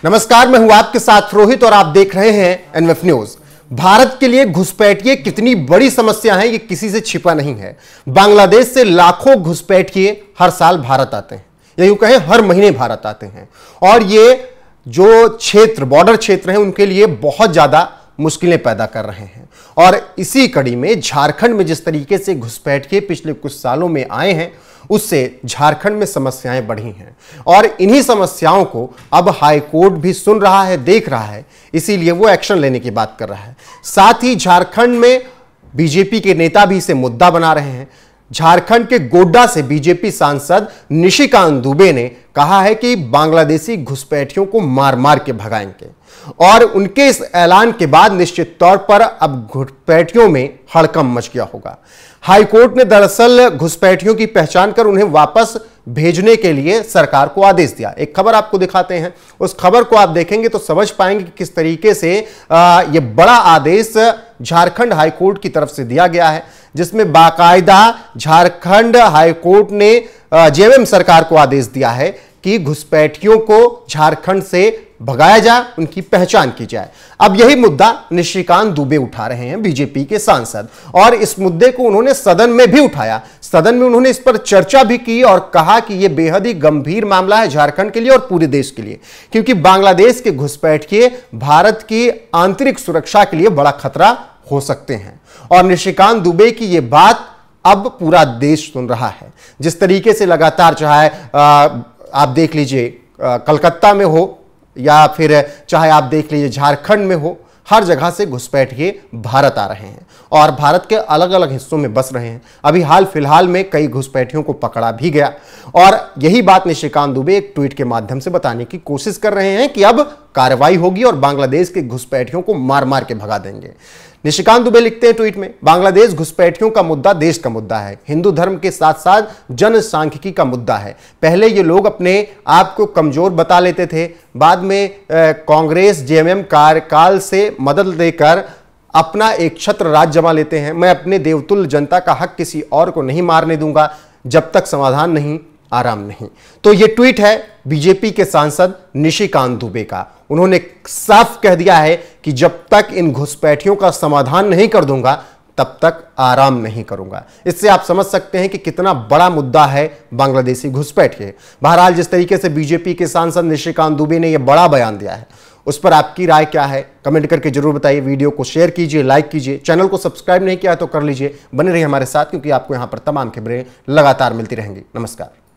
नमस्कार, मैं हूं आपके साथ रोहित और आप देख रहे हैं एनएफ न्यूज। भारत के लिए घुसपैठिए कितनी बड़ी समस्या है, ये किसी से छिपा नहीं है। बांग्लादेश से लाखों घुसपैठिए हर साल भारत आते हैं, या यूं कहें हर महीने भारत आते हैं। और ये जो क्षेत्र, बॉर्डर क्षेत्र हैं, उनके लिए बहुत ज्यादा मुश्किलें पैदा कर रहे हैं। और इसी कड़ी में झारखंड में जिस तरीके से घुसपैठिए पिछले कुछ सालों में आए हैं, उससे झारखंड में समस्याएं बढ़ी हैं। और इन्हीं समस्याओं को अब हाई कोर्ट भी सुन रहा है, देख रहा है, इसीलिए वो एक्शन लेने की बात कर रहा है। साथ ही झारखंड में बीजेपी के नेता भी इसे मुद्दा बना रहे हैं। झारखंड के गोड्डा से बीजेपी सांसद निशिकांत दुबे ने कहा है कि बांग्लादेशी घुसपैठियों को मार मार के भगाएंगे। और उनके इस ऐलान के बाद निश्चित तौर पर अब घुसपैठियों में हड़कंप मच गया होगा। हाईकोर्ट ने दरअसल घुसपैठियों की पहचान कर उन्हें वापस भेजने के लिए सरकार को आदेश दिया। एक खबर आपको दिखाते हैं, उस खबर को आप देखेंगे तो समझ पाएंगे कि किस तरीके से यह बड़ा आदेश झारखंड हाईकोर्ट की तरफ से दिया गया है, जिसमें बाकायदा झारखंड हाईकोर्ट ने जेएमएम सरकार को आदेश दिया है कि घुसपैठियों को झारखंड से भगाया जाए, उनकी पहचान की जाए। अब यही मुद्दा निशिकांत दुबे उठा रहे हैं, बीजेपी के सांसद, और इस मुद्दे को उन्होंने सदन में भी उठाया। सदन में उन्होंने इस पर चर्चा भी की और कहा कि यह बेहद ही गंभीर मामला है झारखंड के लिए और पूरे देश के लिए, क्योंकि बांग्लादेश के घुसपैठिए भारत की आंतरिक सुरक्षा के लिए बड़ा खतरा हो सकते हैं। और निशिकांत दुबे की यह बात अब पूरा देश सुन रहा है। जिस तरीके से लगातार, चाहे आप देख लीजिए कलकत्ता में हो या फिर चाहे आप देख लीजिए झारखंड में हो, हर जगह से घुसपैठिए भारत आ रहे हैं और भारत के अलग अलग हिस्सों में बस रहे हैं। अभी हाल फिलहाल में कई घुसपैठियों को पकड़ा भी गया। और यही बात निशिकांत दुबे एक ट्वीट के माध्यम से बताने की कोशिश कर रहे हैं कि अब कार्रवाई होगी और बांग्लादेश के घुसपैठियों को मार मार के भगा देंगे। निशिकांत दुबे लिखते हैं ट्वीट में, बांग्लादेश घुसपैठियों का मुद्दा देश का मुद्दा है, हिंदू धर्म के साथ साथ जनसांख्यिकी का मुद्दा है। पहले ये लोग अपने आप को कमजोर बता लेते थे, बाद में कांग्रेस जेएमएम कार्यकाल से मदद लेकर अपना एक छत्र राज जमा लेते हैं। मैं अपने देवतुल्य जनता का हक किसी और को नहीं मारने दूंगा, जब तक समाधान नहीं आराम नहीं। तो यह ट्वीट है बीजेपी के सांसद निशिकांत दुबे का। उन्होंने साफ कह दिया है कि जब तक इन घुसपैठियों का समाधान नहीं कर दूंगा, तब तक आराम नहीं करूंगा। इससे आप समझ सकते हैं कि कितना बड़ा मुद्दा है बांग्लादेशी घुसपैठिए। बहरहाल, जिस तरीके से बीजेपी के सांसद निशिकांत दुबे ने यह बड़ा बयान दिया है, उस पर आपकी राय क्या है, कमेंट करके जरूर बताइए। वीडियो को शेयर कीजिए, लाइक कीजिए, चैनल को सब्सक्राइब नहीं किया तो कर लीजिए। बने रहिए हमारे साथ, क्योंकि आपको यहां पर तमाम खबरें लगातार मिलती रहेंगी। नमस्कार।